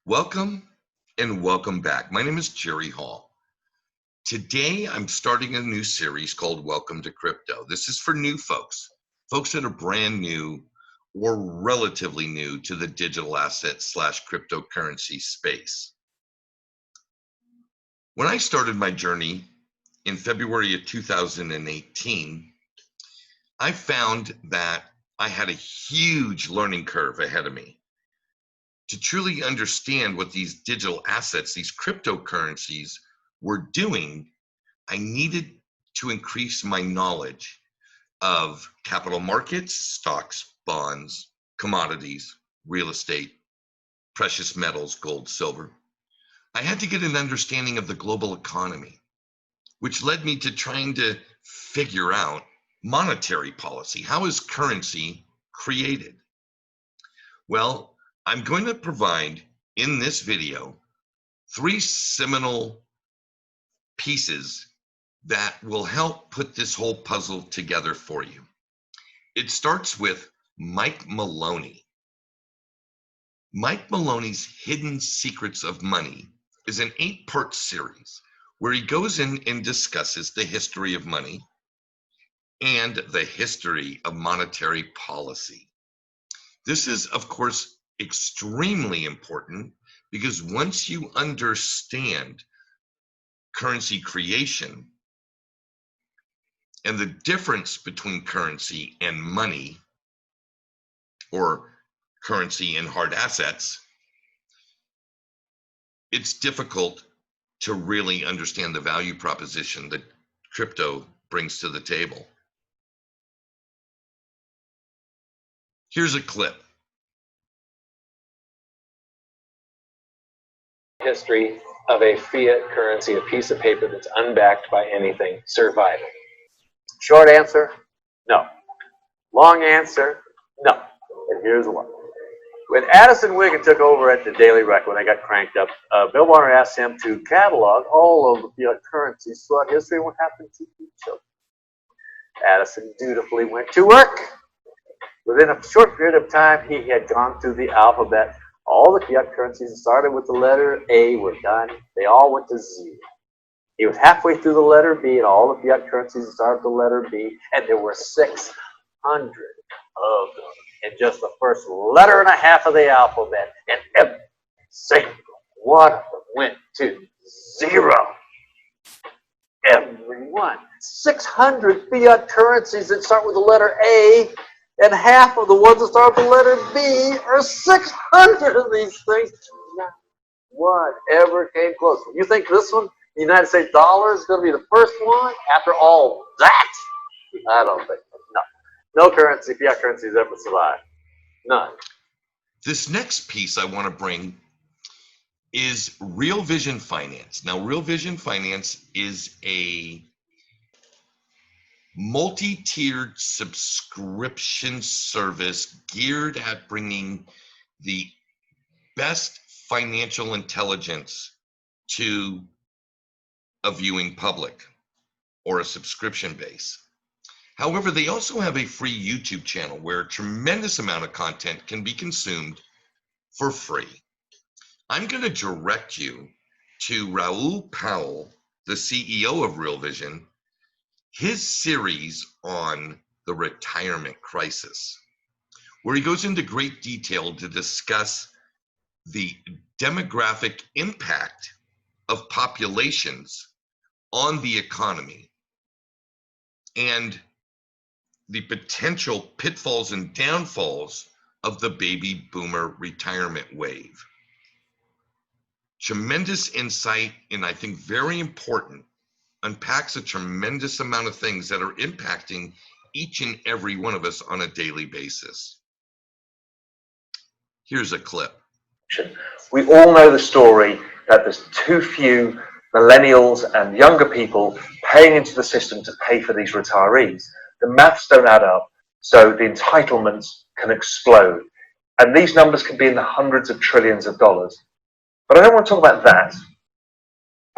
Welcome and welcome back. My name is Jerry Hall. Today I'm starting a new series called Welcome to Crypto. This is for new folks that are brand new or relatively new to the digital asset / cryptocurrency space. When I started my journey in February of 2018, I found that I had a huge learning curve ahead of me. To truly understand what these digital assets, these cryptocurrencies were doing, I needed to increase my knowledge of capital markets, stocks, bonds, commodities, real estate, precious metals, gold, silver. I had to get an understanding of the global economy, which led me to trying to figure out monetary policy. How is currency created? Well, I'm going to provide in this video 3 seminal pieces that will help put this whole puzzle together for you. It starts with Mike Maloney. Mike Maloney's Hidden Secrets of Money is an 8-part series where he goes in and discusses the history of money and the history of monetary policy. This is, of course, extremely important because once you understand currency creation and the difference between currency and money, or currency and hard assets, it's difficult to really understand the value proposition that crypto brings to the table. Here's a clip. History of a fiat currency, a piece of paper that's unbacked by anything, surviving? Short answer, no. Long answer, no. And here's why. When Addison Wiggin took over at the Daily Record, when they got cranked up, Bill Warner asked him to catalog all of the fiat currencies throughout history and what happened to each of them. Addison dutifully went to work. Within a short period of time, he had gone through the alphabet. All the fiat currencies that started with the letter A were done. They all went to zero. He was halfway through the letter B, and all the fiat currencies that started with the letter B, and there were 600 of them in just the first letter and a half of the alphabet, and every single one of them went to zero. Every one. 600 fiat currencies that start with the letter A, and half of the ones that start with the letter B are 600 of these things. Not one ever came close. You think this one, the United States dollar, is going to be the first one after all that? I don't think so. No. No currency, fiat currencies ever survived. None. This next piece I want to bring is Real Vision Finance. Now, Real Vision Finance is a multi-tiered subscription service geared at bringing the best financial intelligence to a viewing public or a subscription base. However, they also have a free YouTube channel where a tremendous amount of content can be consumed for free. I'm going to direct you to Raoul Pal, the CEO of Real Vision, his series on the retirement crisis, where he goes into great detail to discuss the demographic impact of populations on the economy and the potential pitfalls and downfalls of the baby boomer retirement wave. Tremendous insight, and I think very important, unpacks a tremendous amount of things that are impacting each and every one of us on a daily basis. Here's a clip. We all know the story that there's too few millennials and younger people paying into the system to pay for these retirees. The maths don't add up, so the entitlements can explode. And these numbers can be in the hundreds of trillions of dollars. But I don't want to talk about that.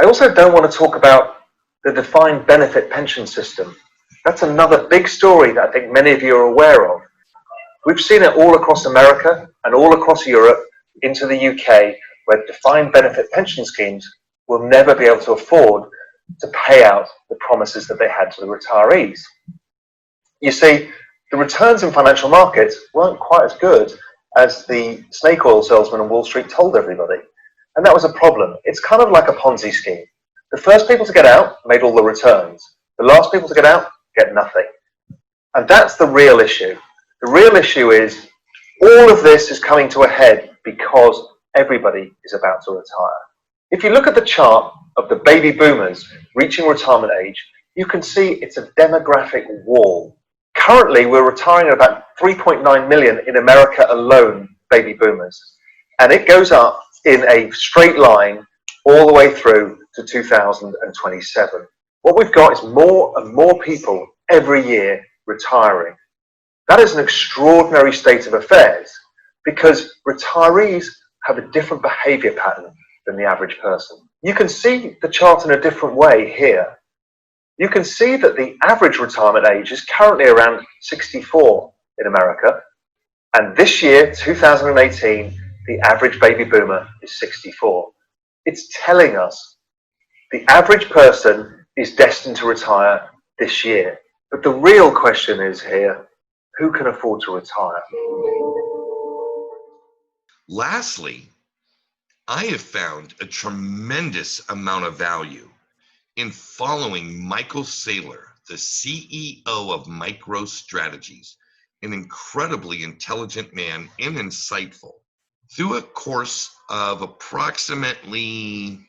I also don't want to talk about the defined benefit pension system. That's another big story that I think many of you are aware of. We've seen it all across America and all across Europe, into the UK, where defined benefit pension schemes will never be able to afford to pay out the promises that they had to the retirees. You see, the returns in financial markets weren't quite as good as the snake oil salesman on Wall Street told everybody. And that was a problem. It's kind of like a Ponzi scheme. The first people to get out made all the returns. The last people to get out get nothing. And that's the real issue. The real issue is all of this is coming to a head because everybody is about to retire. If you look at the chart of the baby boomers reaching retirement age, you can see it's a demographic wall. Currently, we're retiring at about 3.9 million in America alone, baby boomers. And it goes up in a straight line all the way through to 2027. What we've got is more and more people every year retiring. That is an extraordinary state of affairs because retirees have a different behavior pattern than the average person. You can see the chart in a different way here. You can see that the average retirement age is currently around 64 in America. And this year, 2018, the average baby boomer is 64. It's telling us the average person is destined to retire this year. But the real question is here, who can afford to retire? Lastly, I have found a tremendous amount of value in following Michael Saylor, the CEO of MicroStrategies, an incredibly intelligent man and insightful. Through a course of approximately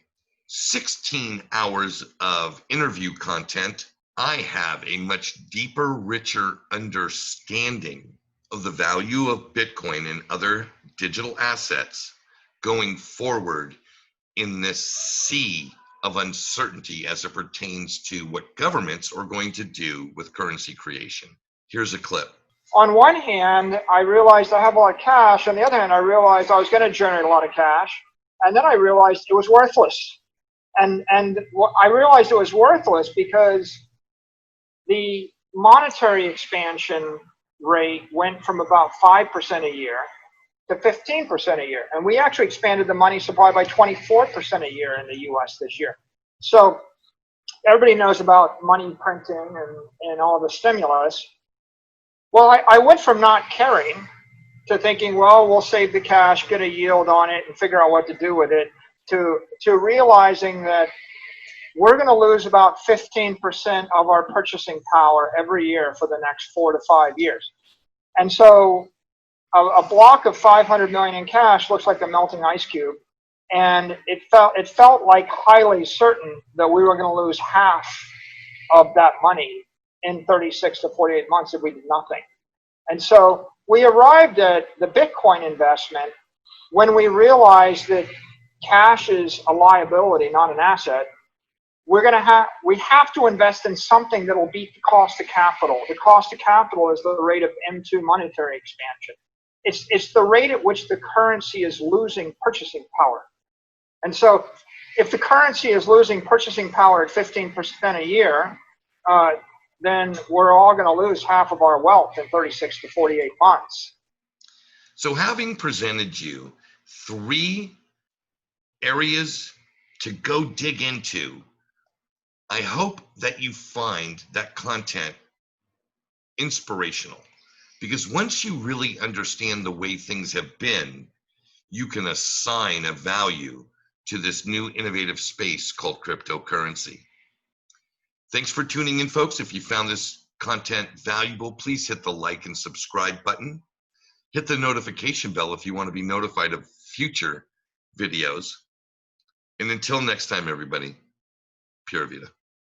16 hours of interview content, I have a much deeper, richer understanding of the value of Bitcoin and other digital assets going forward in this sea of uncertainty as it pertains to what governments are going to do with currency creation. Here's a clip. On one hand, I realized I have a lot of cash. On the other hand, I realized I was going to generate a lot of cash. And then I realized it was worthless. And I realized it was worthless because the monetary expansion rate went from about 5% a year to 15% a year. And we actually expanded the money supply by 24% a year in the US this year. So everybody knows about money printing and all the stimulus. Well, I went from not caring to thinking, well, we'll save the cash, get a yield on it, and figure out what to do with it, to realizing that we're going to lose about 15% of our purchasing power every year for the next 4 to 5 years. And so a block of 500 million in cash looks like a melting ice cube. And it felt like highly certain that we were going to lose half of that money in 36 to 48 months if we did nothing. And so we arrived at the Bitcoin investment when we realized that cash is a liability, not an asset. We have to invest in something that will beat the cost of capital. The cost of capital is the rate of M2 monetary expansion. It's the rate at which the currency is losing purchasing power. And so if the currency is losing purchasing power at 15% a year, then we're all going to lose half of our wealth in 36 to 48 months. So having presented you 3 areas to go dig into, I hope that you find that content inspirational, because once you really understand the way things have been, you can assign a value to this new innovative space called cryptocurrency. Thanks for tuning in, folks. If you found this content valuable, please hit the like and subscribe button. Hit the notification bell if you want to be notified of future videos. And until next time, everybody, Pura Vida.